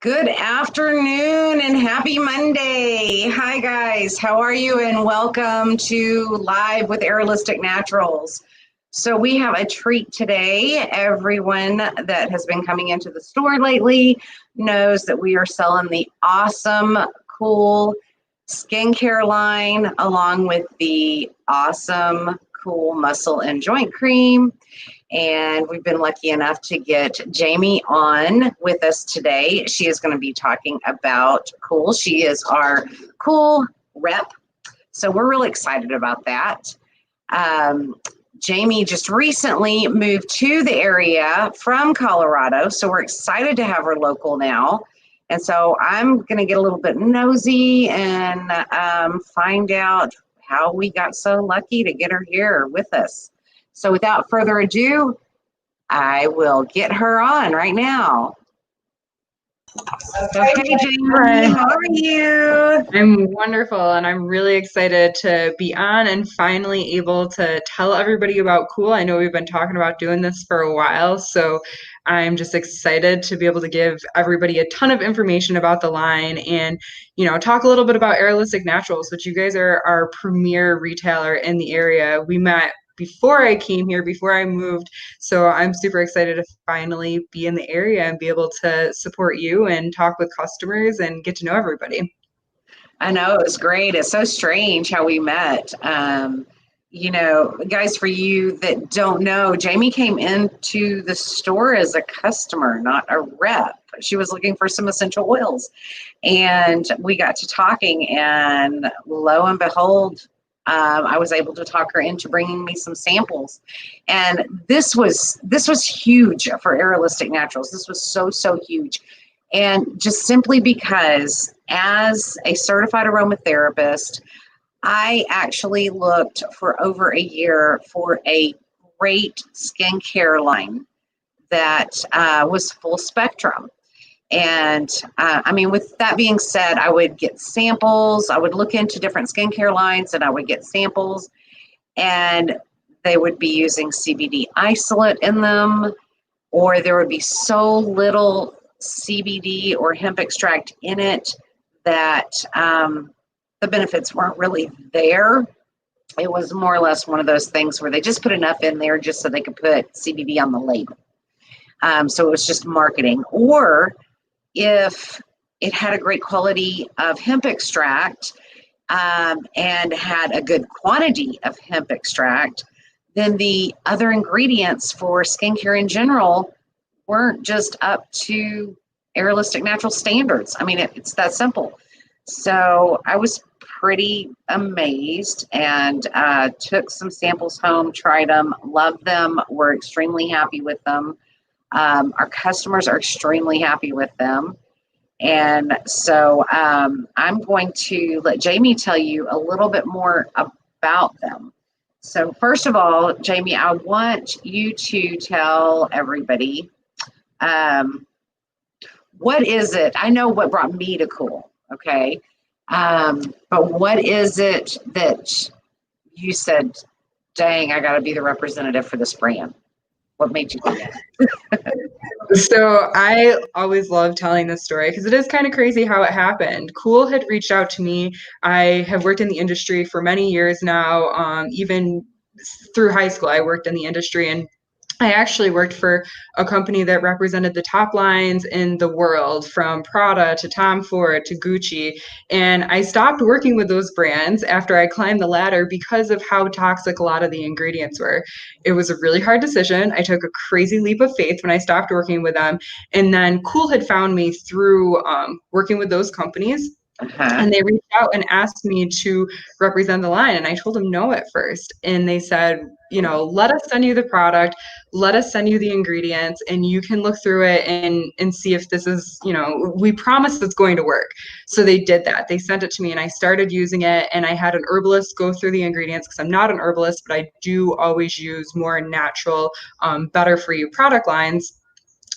Good afternoon and happy Monday. Hi, guys. How are you? And welcome to Live with Aerialistic Naturals. So, we have a treat today. Everyone that has been coming into the store lately knows that we are selling the awesome, KUL skincare line along with the awesome, KUL muscle and joint cream. And we've been lucky enough to get Jamie on with us today. She is going to be talking about KUL. She is our KUL rep. So we're really excited about that. Jamie just recently moved to the area from Colorado. So we're excited to have her local now. And so I'm going to get a little bit nosy and find out how we got so lucky to get her here with us. So without further ado, I will get her on right now. Okay, Jamie, how are you? I'm wonderful, and I'm really excited to be on and finally able to tell everybody about KUL. I know we've been talking about doing this for a while, so I'm just excited to be able to give everybody a ton of information about the line and, talk a little bit about Aerialistic Naturals, which you guys are our premier retailer in the area. We met before I came here, before I moved. So I'm super excited to finally be in the area and be able to support you and talk with customers and get to know everybody. I know, it was great. It's so strange how we met. Guys, for you that don't know, Jamie came into the store as a customer, not a rep. She was looking for some essential oils. And we got to talking, and lo and behold, I was able to talk her into bringing me some samples. And this was huge for Aerialistic Naturals. This was so huge. And just simply because as a certified aromatherapist, I actually looked for over a year for a great skincare line that was full spectrum. And with that being said, I would get samples. I would look into different skincare lines and I would get samples, and they would be using CBD isolate in them, or there would be so little CBD or hemp extract in it that the benefits weren't really there. It was more or less one of those things where they just put enough in there just so they could put CBD on the label. So it was just marketing. Or if it had a great quality of hemp extract and had a good quantity of hemp extract, then the other ingredients for skincare in general weren't just up to Aerialistic Natural standards. It's that simple. So I was pretty amazed and took some samples home, tried them, loved them, were extremely happy with them. Our customers are extremely happy with them. And so I'm going to let Jamie tell you a little bit more about them. So first of all, Jamie, I want you to tell everybody, what is it? I know what brought me to KUL, okay? But what is it that you said, dang, I got to be the representative for this brand? What made you do that? So I always love telling this story because it is kind of crazy how it happened. KUL had reached out to me. I have worked in the industry for many years now. Even through high school, I worked in the industry, and I actually worked for a company that represented the top lines in the world, from Prada to Tom Ford to Gucci. And I stopped working with those brands after I climbed the ladder because of how toxic a lot of the ingredients were. It was a really hard decision. I took a crazy leap of faith when I stopped working with them. And then KUL had found me through working with those companies. And they reached out and asked me to represent the line. And I told them no at first. And they said, let us send you the product, let us send you the ingredients, and you can look through it and see if this is, we promise it's going to work. So they did that. They sent it to me and I started using it, and I had an herbalist go through the ingredients because I'm not an herbalist, but I do always use more natural, better for you product lines.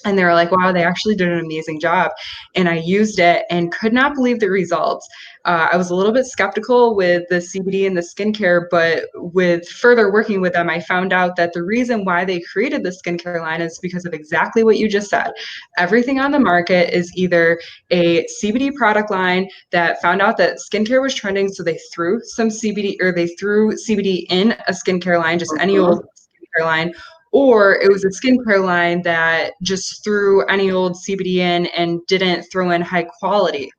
And they were like, wow, they actually did an amazing job. And I used it and could not believe the results. I was a little bit skeptical with the CBD and the skincare, but with further working with them, I found out that the reason why they created the skincare line is because of exactly what you just said. Everything on the market is either a CBD product line that found out that skincare was trending, so they threw some CBD, or they threw CBD in a skincare line, just any old skincare line, or it was a skincare line that just threw any old CBD in and didn't throw in high quality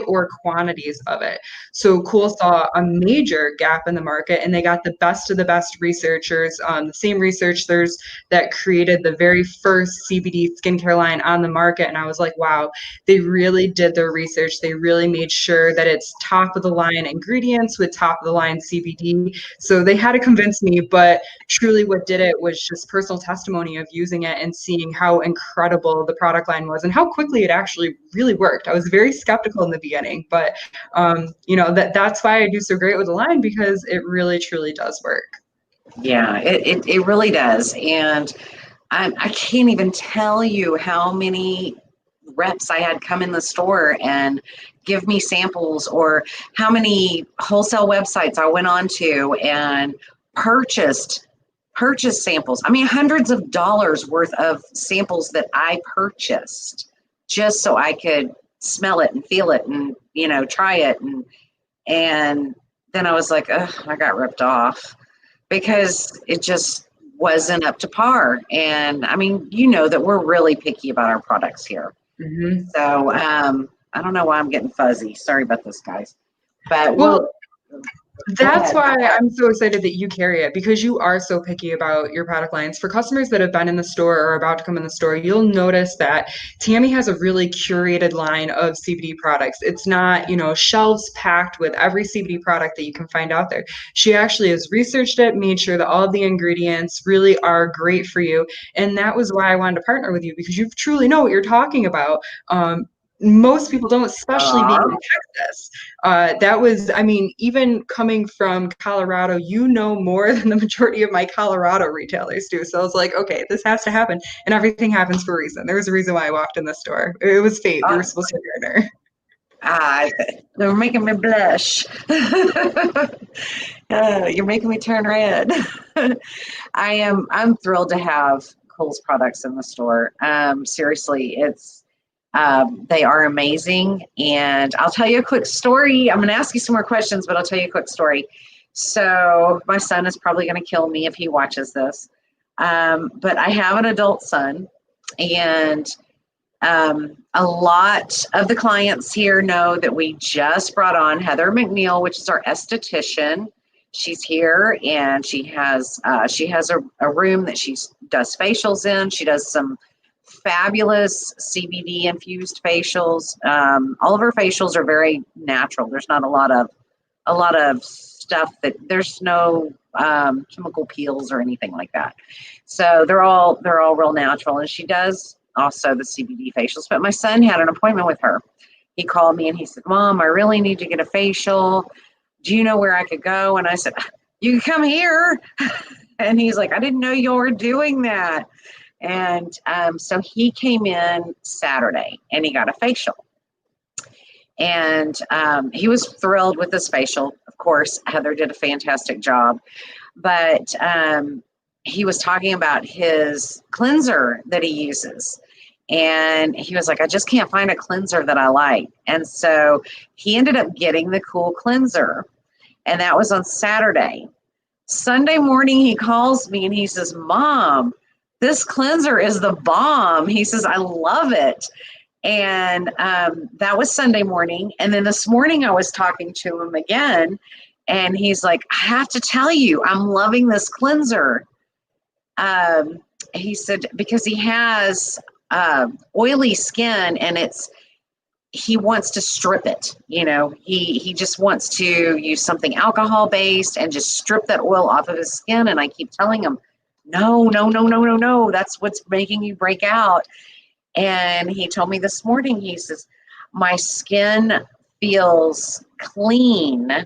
or quantities of it. So KUL saw a major gap in the market, and they got the best of the best researchers, the same researchers that created the very first CBD skincare line on the market. And I was like, wow, they really did their research. They really made sure that it's top of the line ingredients with top of the line CBD. So they had to convince me, but truly what did it was just personal testimony of using it and seeing how incredible the product line was and how quickly it actually really worked. I was very skeptical in the beginning, but that's why I do so great with the line, because it really truly does work. Yeah, it really does. And I can't even tell you how many reps I had come in the store and give me samples, or how many wholesale websites I went on to and purchased samples. I mean, hundreds of dollars worth of samples that I purchased just so I could smell it and feel it and, try it. And then I was like, ugh, I got ripped off because it just wasn't up to par. And I mean, that we're really picky about our products here. Mm-hmm. So I don't know why I'm getting fuzzy. Sorry about this, guys. But well, that's why I'm so excited that you carry it, because you are so picky about your product lines. For customers that have been in the store or about to come in the store, you'll notice that Tammy has a really curated line of CBD products. It's not, shelves packed with every CBD product that you can find out there. She actually has researched it, made sure that all of the ingredients really are great for you. And that was why I wanted to partner with you, because you truly know what you're talking about. Most people don't, especially being in Texas. That was, even coming from Colorado, more than the majority of my Colorado retailers do. So I was like, okay, this has to happen. And everything happens for a reason. There was a reason why I walked in the store. It was fate. We were supposed to partner. They're making me blush. You're making me turn red. I'm thrilled to have KUL's products in the store. Seriously, they are amazing. And I'll tell you a quick story. I'm going to ask you some more questions, but I'll tell you a quick story. So my son is probably going to kill me if he watches this. But I have an adult son, and a lot of the clients here know that we just brought on Heather McNeil, which is our esthetician. She's here, and she has a room that she does facials in. She does some fabulous CBD infused facials. All of her facials are very natural. There's not a lot of stuff there's no chemical peels or anything like that. So they're all real natural. And she does also the CBD facials. But my son had an appointment with her. He called me and he said, Mom, I really need to get a facial. Do you know where I could go? And I said, you can come here. And he's like, I didn't know you were doing that. And so he came in Saturday and he got a facial. And he was thrilled with this facial. Of course, Heather did a fantastic job. But he was talking about his cleanser that he uses. And he was like, I just can't find a cleanser that I like. And so he ended up getting the KUL cleanser. And that was on Saturday. Sunday morning, he calls me and he says, Mom, this cleanser is the bomb. He says, I love it. And that was Sunday morning. And then this morning I was talking to him again. And he's like, I have to tell you, I'm loving this cleanser. He said, because he has oily skin and he wants to strip it. He just wants to use something alcohol based and just strip that oil off of his skin. And I keep telling him, no, that's what's making you break out. And he told me this morning, he says, my skin feels clean.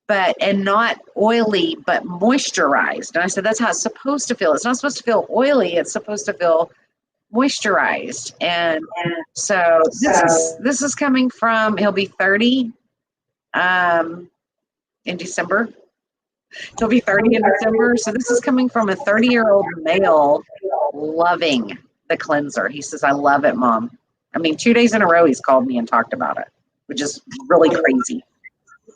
and not oily, but moisturized. And I said, that's how it's supposed to feel. It's not supposed to feel oily. It's supposed to feel moisturized. And so this is coming from, he'll be 30 in December. He'll be 30 in December. So this is coming from a 30-year-old male loving the cleanser. He says, I love it, Mom. I mean, 2 days in a row, he's called me and talked about it, which is really crazy.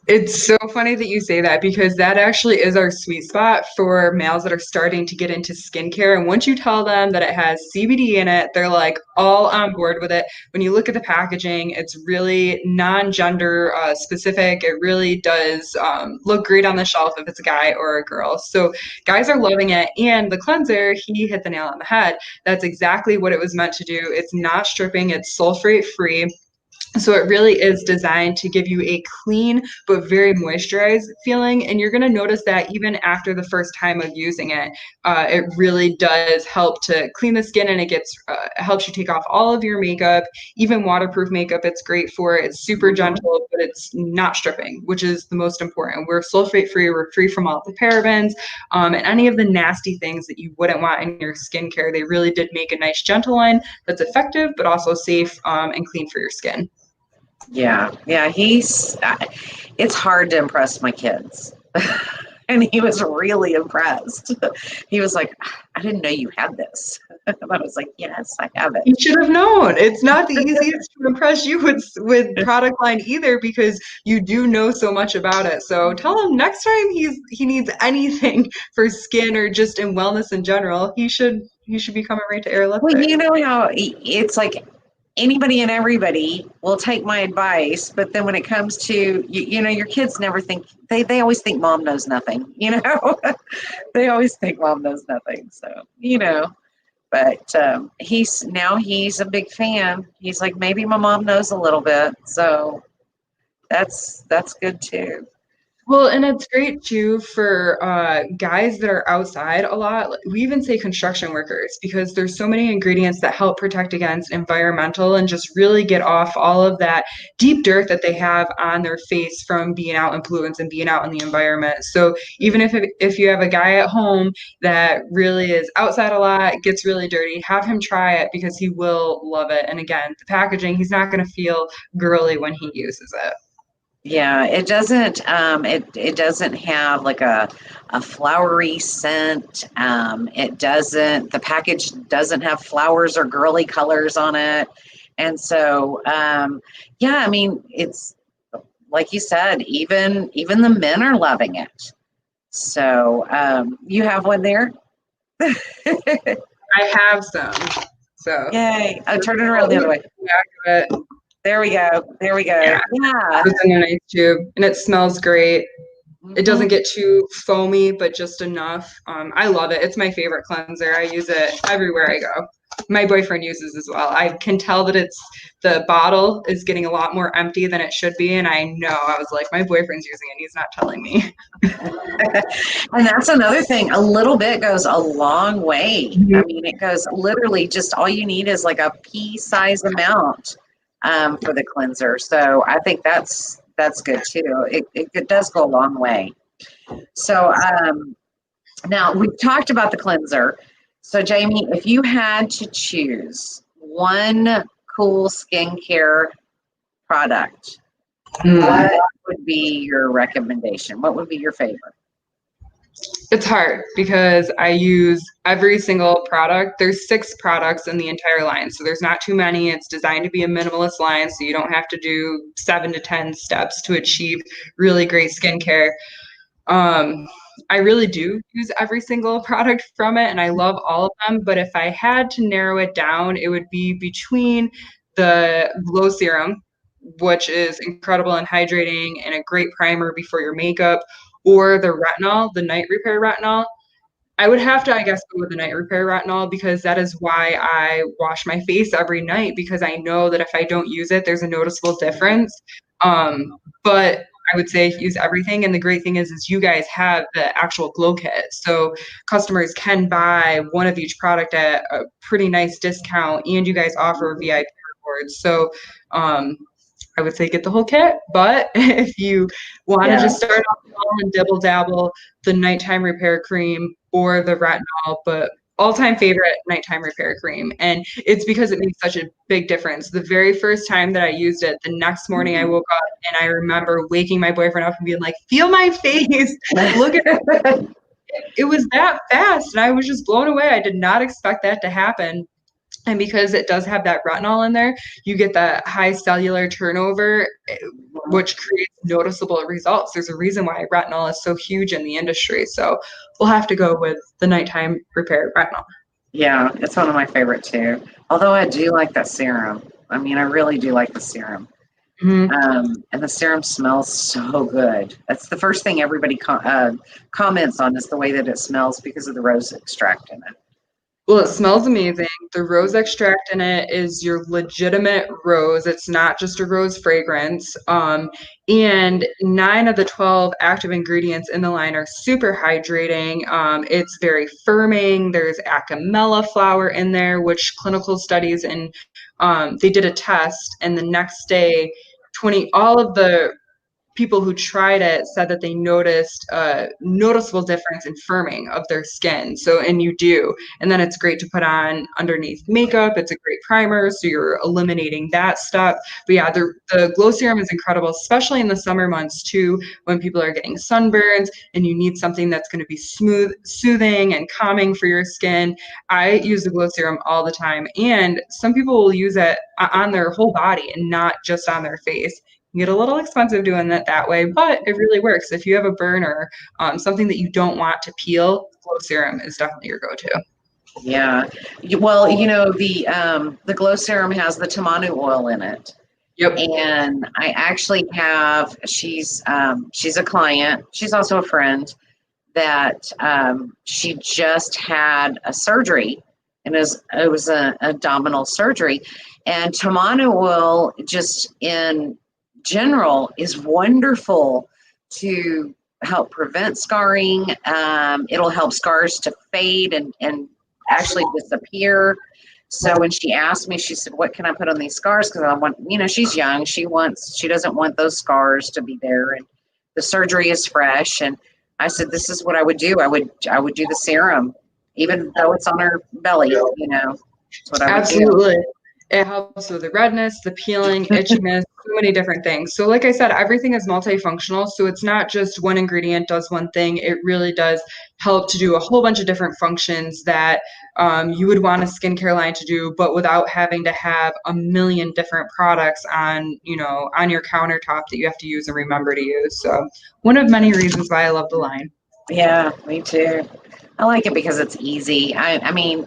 It's so funny that you say that, because that actually is our sweet spot for males that are starting to get into skincare. And once you tell them that it has CBD in it, they're like all on board with it. When you look at the packaging, it's really non-gender specific. It really does look great on the shelf if it's a guy or a girl. So guys are loving it. And the cleanser, he hit the nail on the head. That's exactly what it was meant to do. It's not stripping, it's sulfate free. So it really is designed to give you a clean but very moisturized feeling. And you're going to notice that even after the first time of using it, it really does help to clean the skin, and it helps you take off all of your makeup, even waterproof makeup. It's great for. It's super gentle, but it's not stripping, which is the most important. We're sulfate free. We're free from all the parabens and any of the nasty things that you wouldn't want in your skincare. They really did make a nice gentle line that's effective, but also safe and clean for your skin. Yeah, it's hard to impress my kids. And he was really impressed. He was like, I didn't know you had this. And I was like, yes, I have it. You should have known. It's not the easiest to impress you with product line either, because you do know so much about it. So tell him next time he needs anything for skin or just in wellness in general, he should be coming right to Airlifting. Well, you know how it's like anybody and everybody will take my advice, but then when it comes to your kids never think they always think Mom knows nothing. They always think Mom knows nothing. So but he's a big fan. He's like, maybe my mom knows a little bit, so that's good too. Well, and it's great too for guys that are outside a lot. We even say construction workers, because there's so many ingredients that help protect against environmental and just really get off all of that deep dirt that they have on their face from being out in pollutants and being out in the environment. So even if you have a guy at home that really is outside a lot, gets really dirty, have him try it, because he will love it. And again, the packaging, he's not going to feel girly when he uses it. Yeah, it doesn't it doesn't have like a flowery scent. The package doesn't have flowers or girly colors on it. And so yeah, I mean, it's like you said, even the men are loving it. So you have one there? I have some. So yay. Oh, turn it around the other way. There we go. Yeah. It's in a nice tube, and it smells great. It doesn't get too foamy, but just enough. I love it. It's my favorite cleanser. I use it everywhere I go. My boyfriend uses as well. I can tell that the bottle is getting a lot more empty than it should be, and I was like, my boyfriend's using it, and he's not telling me. And that's another thing. A little bit goes a long way. Mm-hmm. I mean, it goes literally just all you need is like a pea-size amount for the cleanser. So I think that's good too. It does go a long way. So now we've talked about the cleanser. So Jamie, if you had to choose one KUL skincare product, what would be your recommendation? What would be your favorite? It's hard because I use every single product. There's 6 products in the entire line, so there's not too many. It's designed to be a minimalist line, so you don't have to do 7 to 10 steps to achieve really great skincare. I really do use every single product from it, and I love all of them. But if I had to narrow it down, it would be between the Glow Serum, which is incredible and hydrating and a great primer before your makeup, or the retinol, the night repair retinol. I would have to, I guess, go with the night repair retinol, because that is why I wash my face every night, because I know that if I don't use it, there's a noticeable difference. But I would say use everything. And the great thing is you guys have the actual glow kit. So customers can buy one of each product at a pretty nice discount, and you guys offer VIP rewards. So I would say get the whole kit. But if you want to Yeah. just start off small and dibble dabble, the nighttime repair cream or the retinol, but all-time favorite nighttime repair cream. And it's because it makes such a big difference. The very first time that I used it, the next morning I woke up and I remember waking my boyfriend up and being like, feel my face, look at it. It was that fast. And I was just blown away. I did not expect that to happen. And because it does have that retinol in there, you get that high cellular turnover, which creates noticeable results. There's a reason why retinol is so huge in the industry. So we'll have to go with the nighttime repair retinol. Yeah, it's one of my favorite too. Although I do like that serum. I mean, I really do like the serum. And the serum smells so good. That's the first thing everybody comments on is the way that it smells because of the rose extract in it. Well, it smells amazing. The rose extract in it is your legitimate rose. It's not just a rose fragrance. And 9 of the 12 active ingredients in the line are super hydrating. It's very firming. There's acamella flower in there, which clinical studies and they did a test, and the next day, all of the people who tried it said that they noticed a noticeable difference in firming of their skin. So, and you do. And then it's great to put on underneath makeup. It's a great primer. So you're eliminating that stuff. But yeah, the glow serum is incredible, especially in the summer months too, when people are getting sunburns and you need something that's going to be smooth, soothing and calming for your skin. I use the glow serum all the time. And some people will use it on their whole body and not just on their face. You get a little expensive doing that way, but it really works. If you have a burn or something that you don't want to peel, glow serum is definitely your go-to. Yeah. Well, you know, the glow serum has the tamanu oil in it. Yep. And I actually have, she's a client. She's also a friend that she just had a surgery, and it was an abdominal surgery. And tamanu oil just in general is wonderful to help prevent scarring. It'll help scars to fade and actually disappear. So when she asked me, she said, what can I put on these scars? Because I want, you know, she's young. She doesn't want those scars to be there. And the surgery is fresh. And I said, this is what I would do. I would do the serum, even though it's on her belly, you know. That's what I would Absolutely. do. It helps with the redness, the peeling, itchiness, so many different things. So like I said, everything is multifunctional. So it's not just one ingredient does one thing. It really does help to do a whole bunch of different functions that you would want a skincare line to do, but without having to have a million different products on your countertop that you have to use and remember to use. So one of many reasons why I love the line. Yeah, me too. I like it because it's easy. I mean,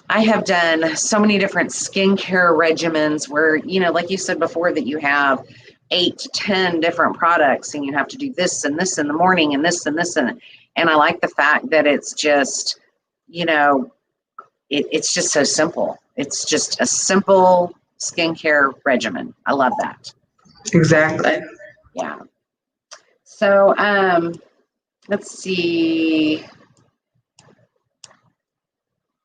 I have done so many different skincare regimens where, you know, like you said before, that you have 8 to 10 different products and you have to do this and this in the morning and this and this. And I like the fact that it's just, you know, it's just so simple. It's just a simple skincare regimen. I love that. Exactly. Yeah. So, let's see.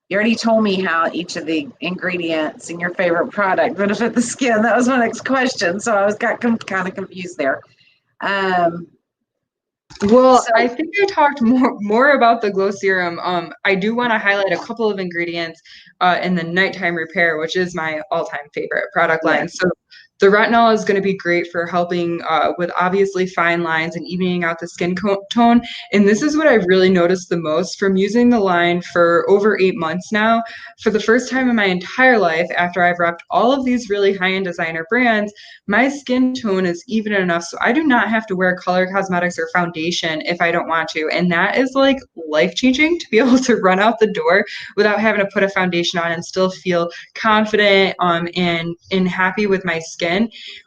You already told me how each of the ingredients in your favorite product benefit the skin. That was my next question. So I was kind of confused there. I think I talked more about the glow serum. I do want to highlight a couple of ingredients in the nighttime repair, which is my all-time favorite product line. So the retinol is going to be great for helping with obviously fine lines and evening out the skin tone. And this is what I've really noticed the most from using the line for over 8 months now. For the first time in my entire life, after I've repped all of these really high-end designer brands, my skin tone is even enough so I do not have to wear color cosmetics or foundation if I don't want to. And that is like life-changing to be able to run out the door without having to put a foundation on and still feel confident and happy with my skin.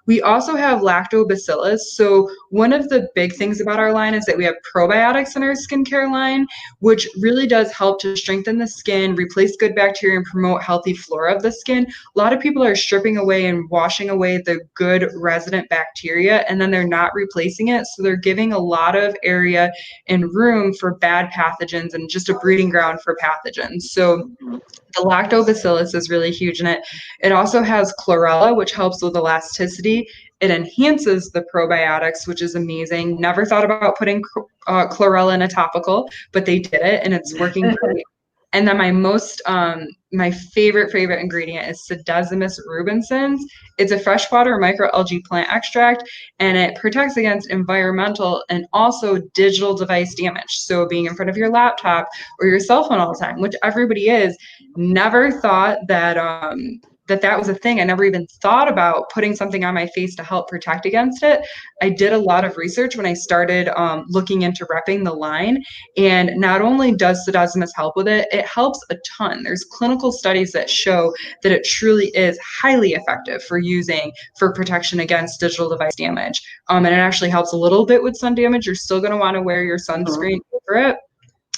We also have lactobacillus. So one of the big things about our line is that we have probiotics in our skincare line, which really does help to strengthen the skin, replace good bacteria, and promote healthy flora of the skin. A lot of people are stripping away and washing away the good resident bacteria, and then they're not replacing it. So they're giving a lot of area and room for bad pathogens and just a breeding ground for pathogens. So the lactobacillus is really huge in it. It also has chlorella, which helps with elasticity. It enhances the probiotics, which is amazing. Never thought about putting chlorella in a topical, but they did it, and it's working great. And then my favorite ingredient is Pseudomonas rubenscens. It's a freshwater microalgae plant extract, and it protects against environmental and also digital device damage. So being in front of your laptop or your cell phone all the time, which everybody is, never thought that that was a thing. I never even thought about putting something on my face to help protect against it. I did a lot of research when I started looking into repping the line. And not only does Pseudomonas help with it, it helps a ton. There's clinical studies that show that it truly is highly effective for protection against digital device damage. And it actually helps a little bit with sun damage. You're still going to want to wear your sunscreen over it.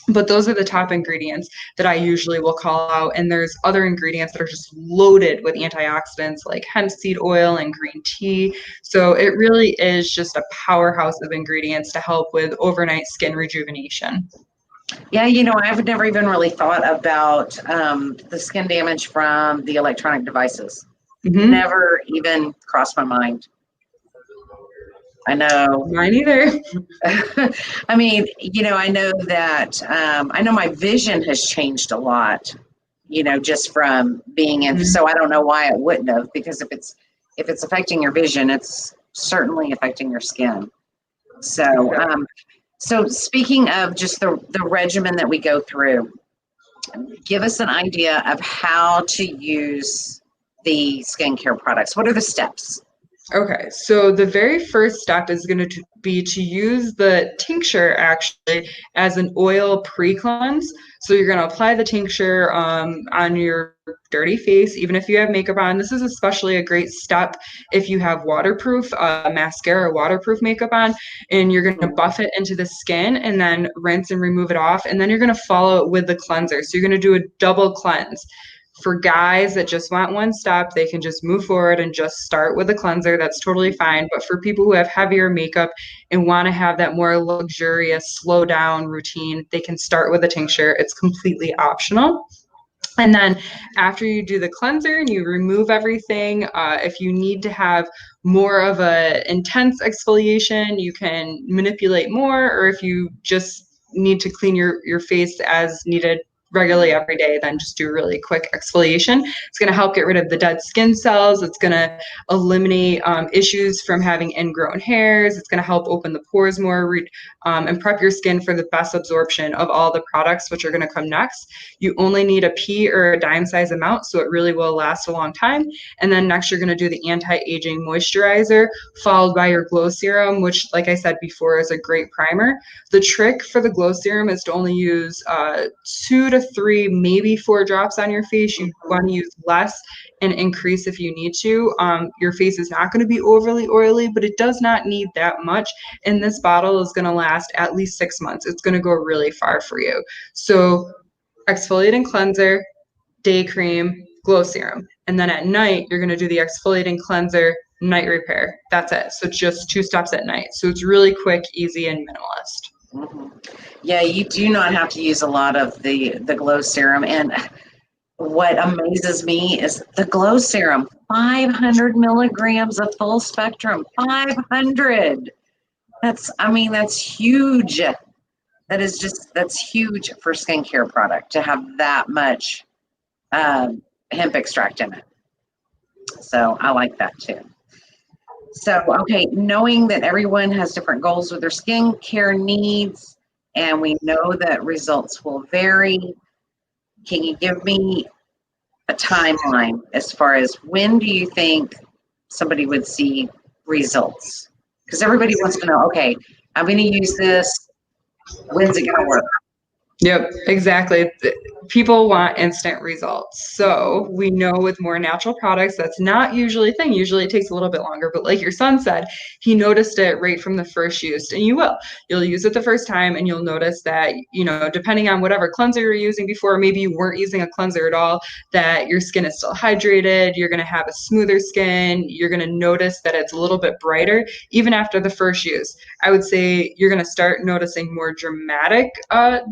But those are the top ingredients that I usually will call out. And there's other ingredients that are just loaded with antioxidants like hemp seed oil and green tea. So it really is just a powerhouse of ingredients to help with overnight skin rejuvenation. Yeah, I've never even really thought about the skin damage from the electronic devices. Mm-hmm. Never even crossed my mind. I know. Mine either. I mean, I know that I know my vision has changed a lot, just from being in. Mm-hmm. So I don't know why it wouldn't have, because if it's affecting your vision, it's certainly affecting your skin. So, so speaking of just the regimen that we go through, give us an idea of how to use the skincare products. What are the steps? Okay, so the very first step is going to be to use the tincture actually as an oil pre-cleanse. So you're going to apply the tincture on your dirty face, even if you have makeup on. This is especially a great step if you have waterproof mascara or waterproof makeup on, and you're going to buff it into the skin and then rinse and remove it off. And then you're going to follow it with the cleanser. So you're going to do a double cleanse. For guys that just want one step, they can just move forward and just start with a cleanser. That's totally fine. But for people who have heavier makeup and want to have that more luxurious, slow down routine, they can start with a tincture. It's completely optional. And then after you do the cleanser and you remove everything, if you need to have more of a intense exfoliation, you can manipulate more. Or if you just need to clean your face as needed regularly every day, then just do a really quick exfoliation. It's going to help get rid of the dead skin cells. It's going to eliminate issues from having ingrown hairs. It's going to help open the pores more and prep your skin for the best absorption of all the products which are going to come next. You only need a pea or a dime size amount, so it really will last a long time. And then next you're going to do the anti-aging moisturizer, followed by your glow serum, which, like I said before, is a great primer. The trick for the glow serum is to only use 2 to 3, maybe 4 drops on your face. You want to use less and increase if you need to. Your face is not going to be overly oily, but it does not need that much. And this bottle is going to last at least 6 months. It's going to go really far for you. So exfoliating cleanser, day cream, glow serum. And then at night, you're going to do the exfoliating cleanser, night repair. That's it. So just 2 steps at night. So it's really quick, easy, and minimalist. Mm-hmm. Yeah, you do not have to use a lot of the glow serum. And what amazes me is the glow serum, 500 milligrams of full spectrum, 500. That's huge. That's huge for skincare product to have that much hemp extract in it. So I like that too. So, okay, knowing that everyone has different goals with their skincare needs, and we know that results will vary, can you give me a timeline as far as when do you think somebody would see results? Because everybody wants to know, okay, I'm going to use this. When's it going to work? Yep, exactly. People want instant results. So we know with more natural products, that's not usually a thing. Usually it takes a little bit longer. But like your son said, he noticed it right from the first use. And you will. You'll use it the first time and you'll notice that, depending on whatever cleanser you're using before, maybe you weren't using a cleanser at all, that your skin is still hydrated. You're going to have a smoother skin. You're going to notice that it's a little bit brighter, even after the first use. I would say you're going to start noticing more dramatic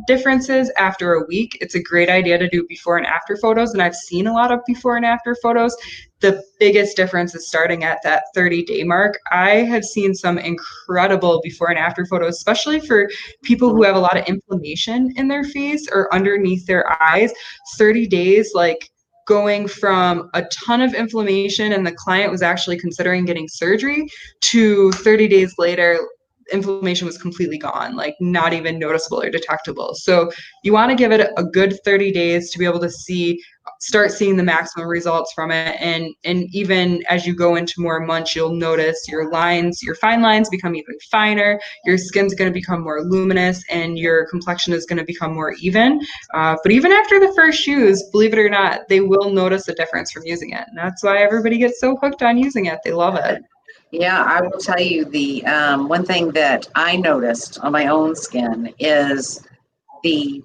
differences after a week. It's a great idea to do before and after photos, and I've seen a lot of before and after photos. The biggest difference is starting at that 30-day mark. I have seen some incredible before and after photos, especially for people who have a lot of inflammation in their face or underneath their eyes. 30 days, like going from a ton of inflammation and the client was actually considering getting surgery to 30 days later, inflammation was completely gone, like not even noticeable or detectable. So you want to give it a good 30 days to be able to start seeing the maximum results from it. And even as you go into more months, you'll notice your fine lines become even finer, your skin's going to become more luminous, and your complexion is going to become more even. But even after the first use, believe it or not, they will notice a difference from using it. And that's why everybody gets so hooked on using it. They love it. Yeah, I will tell you the one thing that I noticed on my own skin is the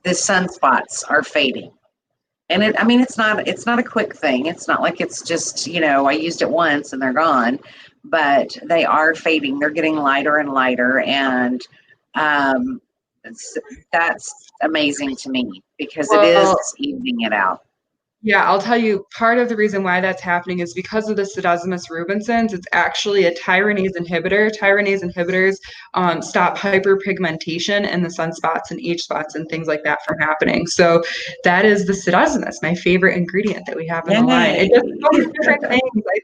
the sunspots are fading. And I mean, it's not a quick thing. It's not like it's just, I used it once and they're gone, but they are fading. They're getting lighter and lighter. And um, that's amazing to me because it is Well, evening it out. yeah, I'll tell you, part of the reason why that's happening is because of the pseudomonas rubenscens. It's actually a tyranase inhibitor. Tyranase inhibitors stop hyperpigmentation and the sunspots and age spots and things like that from happening. So that is the pseudomonas, my favorite ingredient that we have in the line. It Yay. does so many different things. I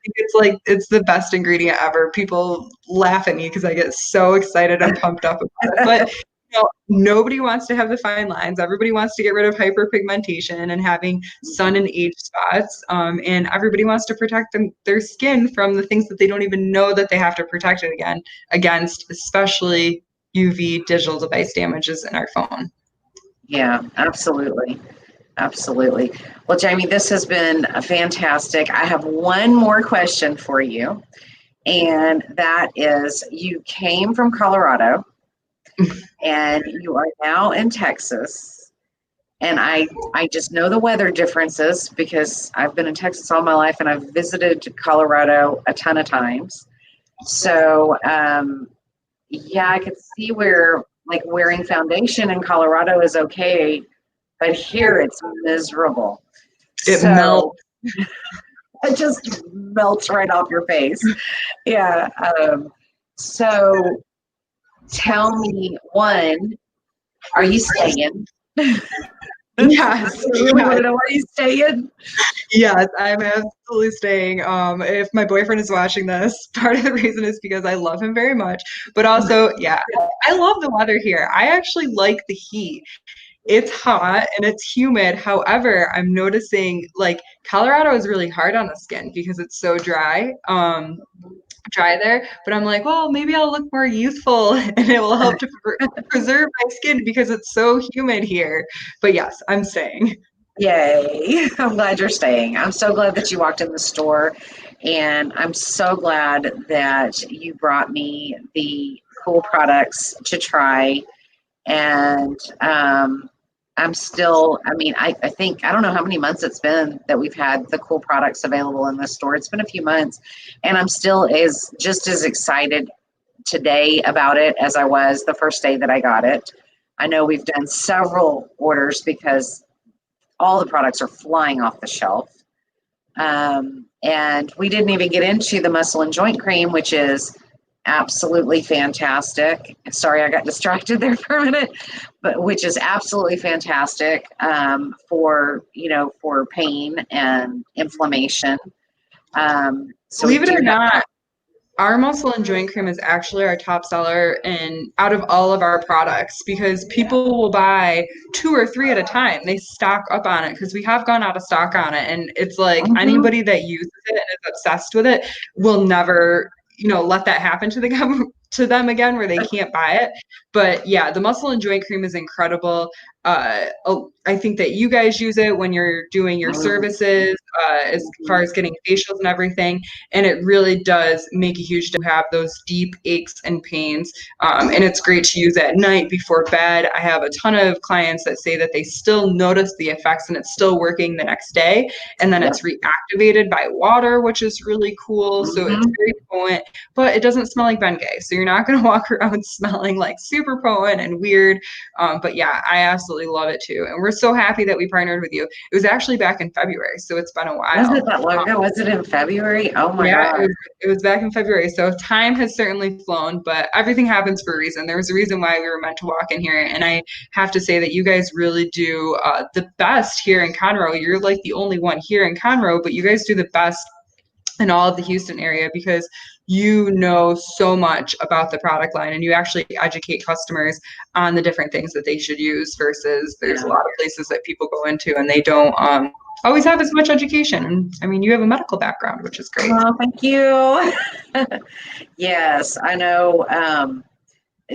think it's the best ingredient ever. People laugh at me because I get so excited and pumped up about it. But nobody wants to have the fine lines. Everybody wants to get rid of hyperpigmentation and having sun and age spots. And everybody wants to protect their skin from the things that they don't even know that they have to protect it against, especially UV digital device damages in our phone. Yeah, absolutely. Absolutely. Well, Jamie, this has been fantastic. I have one more question for you, and that is you came from Colorado and you are now in Texas. And I just know the weather differences because I've been in Texas all my life and I've visited Colorado a ton of times. So, yeah, I could see where like wearing foundation in Colorado is okay, but here it's miserable. It So melts. it just melts right off your face. Yeah. So tell me, one, are you staying? I Yes, really want yes. to know, are you staying? Yes, I'm absolutely staying. If my boyfriend is watching this, part of the reason is because I love him very much. But also, yeah, I love the weather here. I actually like the heat. It's hot and it's humid. However, I'm noticing like Colorado is really hard on the skin because it's so dry there. But I'm like, well, maybe I'll look more youthful and it will help to preserve my skin because it's so humid here. But yes, I'm staying. Yay. I'm glad you're staying. I'm so glad that you walked in the store. And I'm so glad that you brought me the cool products to try. And I'm still, I mean, I think, I don't know how many months it's been that we've had the cool products available in the store. It's been a few months. And I'm still just as excited today about it as I was the first day that I got it. I know we've done several orders because all the products are flying off the shelf. And we didn't even get into the muscle and joint cream, which is absolutely fantastic. Sorry, I got distracted there for a minute, but which is absolutely fantastic for pain and inflammation. So we Believe it do or have not, that. our muscle and joint cream is actually our top seller and out of all of our products because people will buy two or three at a time. They stock up on it because we have gone out of stock on it. And it's like Mhm. anybody that uses it and is obsessed with it will never, let that happen to them again where they can't buy it. But yeah, the muscle and joint cream is incredible. I think that you guys use it when you're doing your services, as far as getting facials and everything. And it really does make a huge difference to have those deep aches and pains. And it's great to use at night before bed. I have a ton of clients that say that they still notice the effects and it's still working the next day. And then it's reactivated by water, which is really cool. So it's very potent, but it doesn't smell like Bengay. So you're not going to walk around smelling like super potent and weird. But yeah, I absolutely love it too. And we're so happy that we partnered with you. It was actually back in February, so it's been a while. Was it that long ago? Was it in February? Oh my God. It was back in February. So time has certainly flown, but everything happens for a reason. There was a reason why we were meant to walk in here. And I have to say that you guys really do the best here in Conroe. You're like the only one here in Conroe, but you guys do the best in all of the Houston area because you know so much about the product line and you actually educate customers on the different things that they should use versus there's a lot of places that people go into and they don't always have as much education. And I mean, you have a medical background, which is great. Oh, thank you. Yes, I know.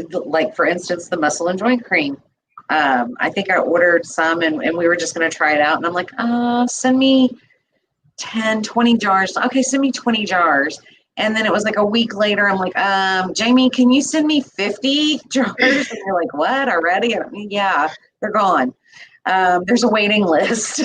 Like for instance, the muscle and joint cream. I think I ordered some and we were just going to try it out. And I'm like, send me 10, 20 jars. Okay, send me 20 jars. And then it was like a week later, I'm like, Jamie, can you send me 50 jars? And you're like, what, already? And I mean, yeah, they're gone. There's a waiting list.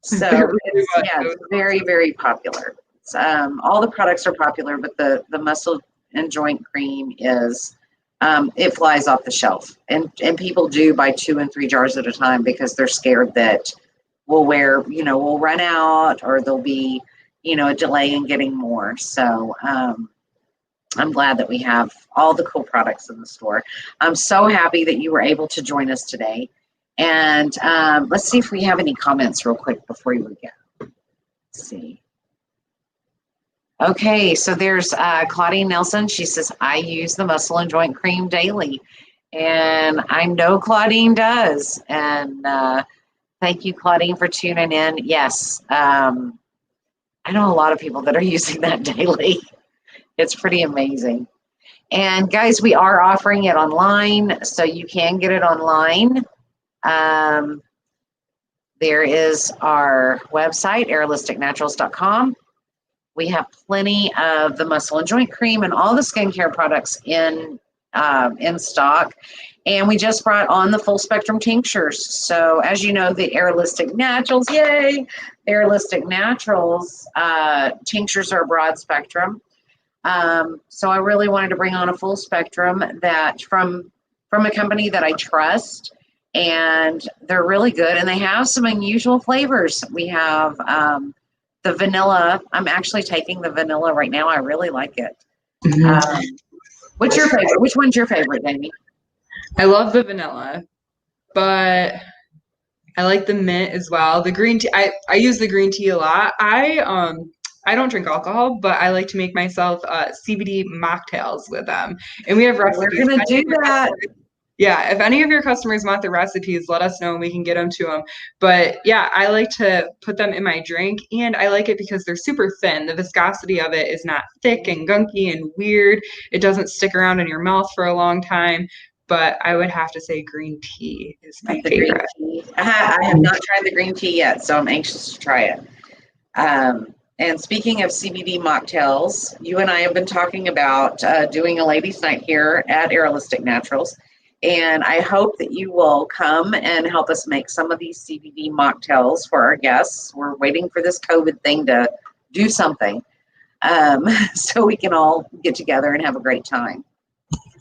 So it's very, very popular. It's, all the products are popular, but the muscle and joint cream is, it flies off the shelf. And people do buy 2 and 3 jars at a time because they're scared that we'll run out or there'll be, a delay in getting more. So I'm glad that we have all the cool products in the store. I'm so happy that you were able to join us today. And let's see if we have any comments real quick before you go. Let's see. Okay, so there's Claudine Nelson. She says, I use the muscle and joint cream daily. And I know Claudine does. And thank you, Claudine, for tuning in. Yes, I know a lot of people that are using that daily. It's pretty amazing. And guys, we are offering it online, so you can get it online. There is our website, airalisticnaturals.com. We have plenty of the muscle and joint cream and all the skincare products in stock. And we just brought on the full spectrum tinctures. So as you know, the Airalistic Naturals, yay! The Airalistic Naturals tinctures are a broad spectrum. So I really wanted to bring on a full spectrum that from a company that I trust, and they're really good. And they have some unusual flavors. We have the vanilla. I'm actually taking the vanilla right now. I really like it. What's your favorite? Which one's your favorite, Jamie? I love the vanilla, but I like the mint as well. The green tea, I use the green tea a lot. I don't drink alcohol, but I like to make myself CBD mocktails with them. And we have recipes. We're gonna do that. Yeah, if any of your customers want the recipes, let us know and we can get them to them. But yeah, I like to put them in my drink, and I like it because they're super thin. The viscosity of it is not thick and gunky and weird. It doesn't stick around in your mouth for a long time. But I would have to say green tea is my favorite. I have not tried the green tea yet, so I'm anxious to try it. And speaking of CBD mocktails, you and I have been talking about doing a ladies' night here at Airalistic Naturals. And I hope that you will come and help us make some of these CBD mocktails for our guests. We're waiting for this COVID thing to do something so we can all get together and have a great time.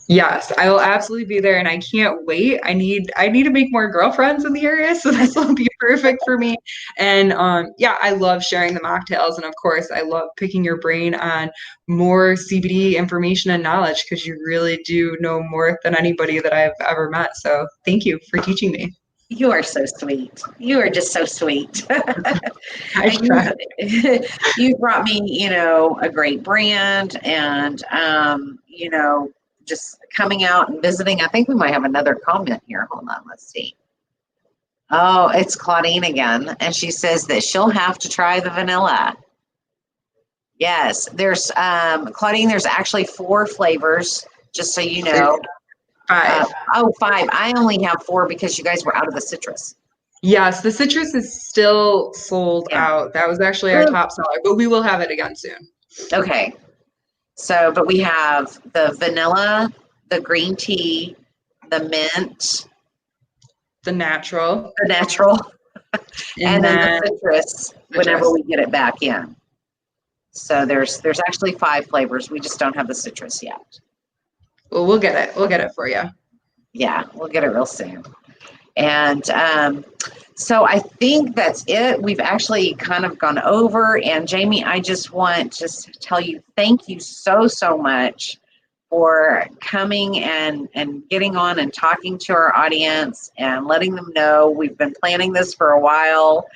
Yes, I will absolutely be there, and I can't wait. I need to make more girlfriends in the area, so this will be perfect for me. And yeah, I love sharing the mocktails, and of course, I love picking your brain on more CBD information and knowledge because you really do know more than anybody that I've ever met. So thank you for teaching me. You are so sweet. You are just so sweet. You brought me, a great brand, and just coming out and visiting. I think we might have another comment here. Hold on, let's see. Oh, it's Claudine again. And she says that she'll have to try the vanilla. Yes, there's Claudine, there's actually 4 flavors, just so you know. 5. Oh, 5. I only have 4 because you guys were out of the citrus. Yes, the citrus is still sold Yeah. out. That was actually our top seller, but we will have it again soon. Okay. So, but we have the vanilla, the green tea, the mint, The natural, the natural, and and then the then citrus whenever citrus. we get it back in. So there's actually 5 flavors. We just don't have the citrus yet. Well, we'll get it. We'll get it for you. Yeah, we'll get it real soon. And so I think that's it. We've actually kind of gone over. And Jamie, I just want to tell you thank you so much for coming and getting on and talking to our audience and letting them know we've been planning this for a while.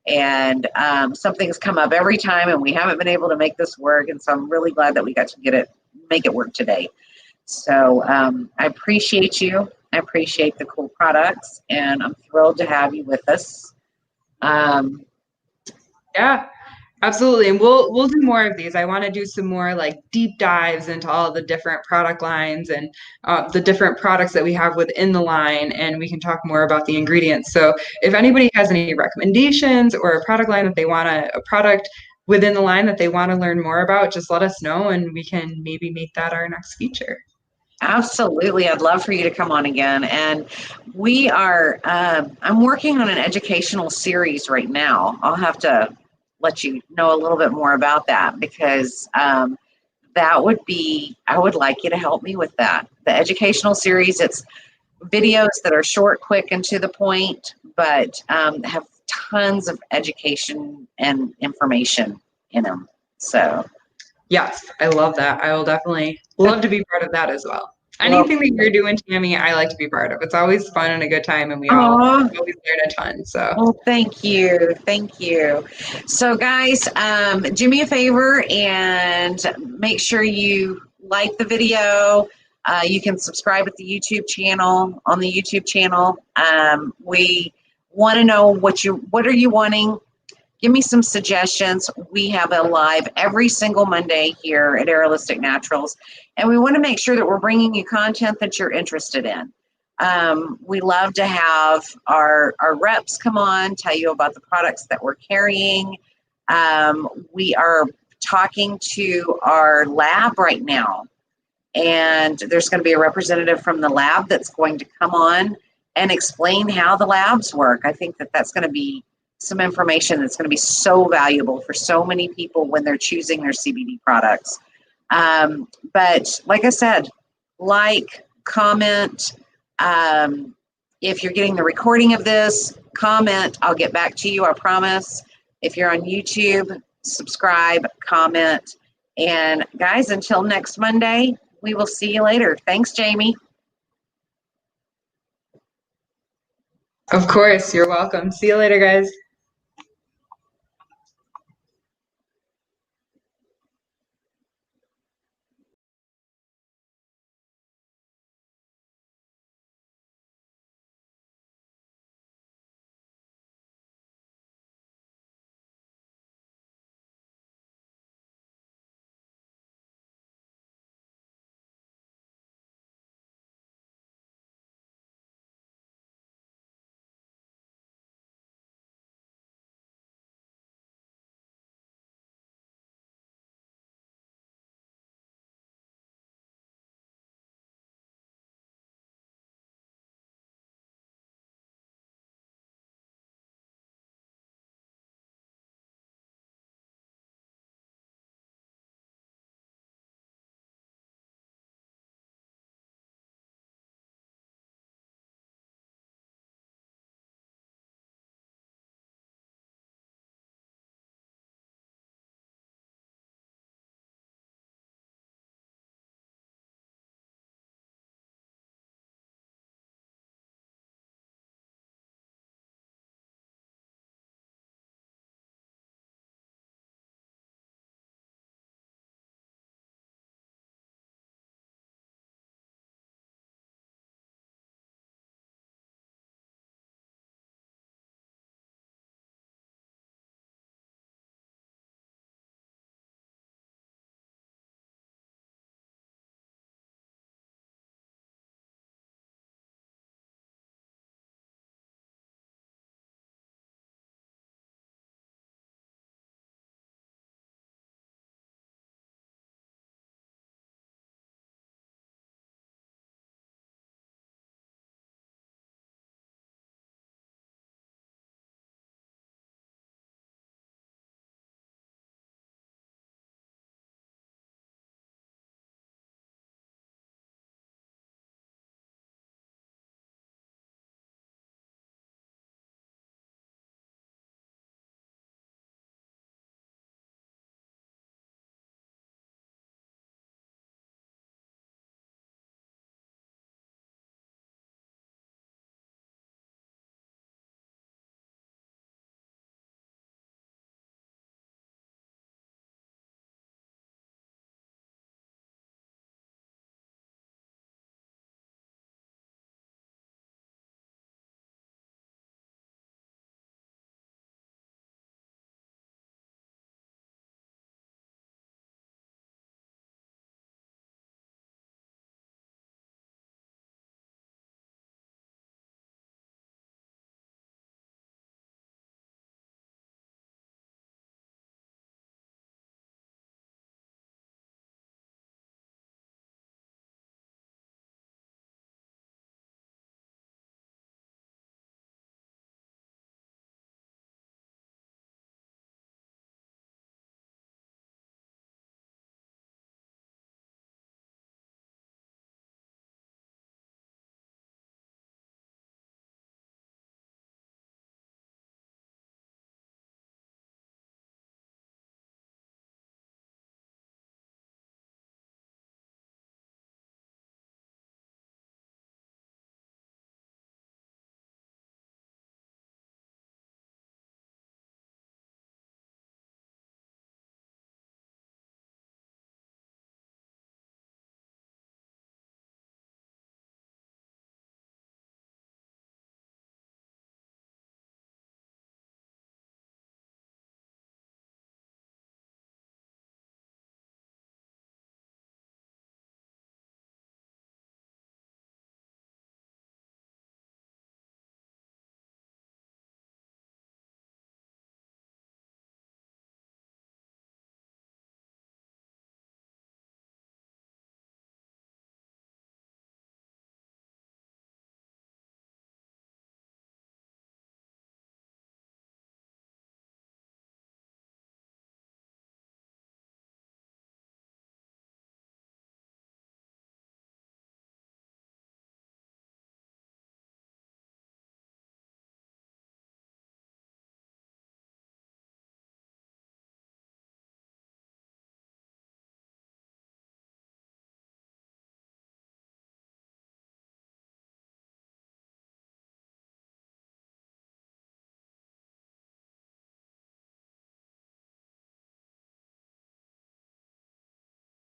And something's come up every time and we haven't been able to make this work. And so I'm really glad that we got to make it work today. So I appreciate you. I appreciate the KUL products, and I'm thrilled to have you with us. Yeah, absolutely. And we'll do more of these. I want to do some more like deep dives into all the different product lines and the different products that we have within the line, and we can talk more about the ingredients. So if anybody has any recommendations or a product line that they want a product within the line that they want to learn more about, just let us know and we can maybe make that our next feature. Absolutely. I'd love for you to come on again. And we are, I'm working on an educational series right now. I'll have to let you know a little bit more about that because that would be, I would like you to help me with that. The educational series, it's videos that are short, quick, and to the point, but have tons of education and information in them. So, Yes, I love that. I will definitely love to be part of that as well. well, Anything that you're doing, Tammy, I like to be part of. It's always fun and a good time, and we aw, always learn a ton. So, well, thank you. Thank you. So, guys, do me a favor and make sure you like the video. You can subscribe at the YouTube channel, on the YouTube channel. We want to know what are you wanting? Give me some suggestions. We have a live every single Monday here at Aerolistic Naturals, and we want to make sure that we're bringing you content that you're interested in. We love to have our reps come on, tell you about the products that we're carrying. We are talking to our lab right now, and there's going to be a representative from the lab that's going to come on and explain how the labs work. I think that that's going to be some information that's going to be so valuable for so many people when they're choosing their CBD products. But like I said, like, comment. If you're getting the recording of this, comment. I'll get back to you, I promise. If you're on YouTube, subscribe, comment. And guys, until next Monday, we will see you later. Thanks, Jamie. of course, you're welcome. See you later, guys.